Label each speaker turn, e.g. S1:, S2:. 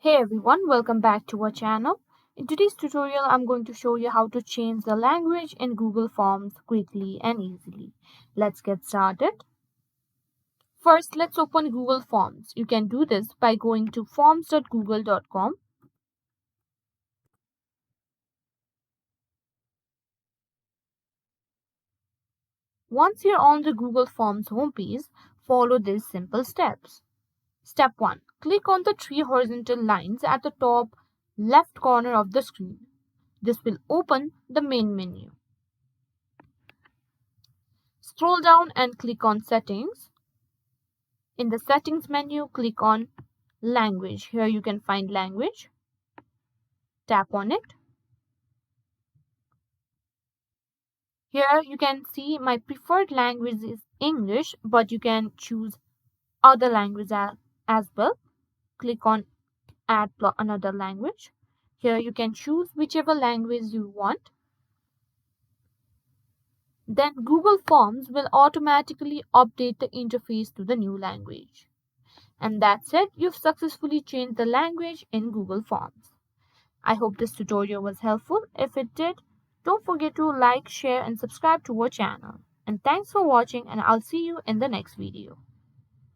S1: Hey everyone, welcome back to our channel. In today's tutorial, I'm going to show you how to change the language in Google Forms quickly and easily. Let's get started. First, let's open Google Forms. You can do this by going to forms.google.com. Once you're on the Google Forms homepage, follow these simple steps. Step 1. Click on the three horizontal lines at the top left corner of the screen. This will open the main menu. Scroll down and click on Settings. In the Settings menu, click on Language. Here you can find Language. Tap on it. Here you can see my preferred language is English, but you can choose other language as well. Click on Add another language. Here you can choose whichever language you want. Then Google Forms will automatically update the interface to the new language. And that's it. You've successfully changed the language in Google Forms. I hope this tutorial was helpful. If it did, don't forget to like, share and subscribe to our channel. And thanks for watching, and I'll see you in the next video.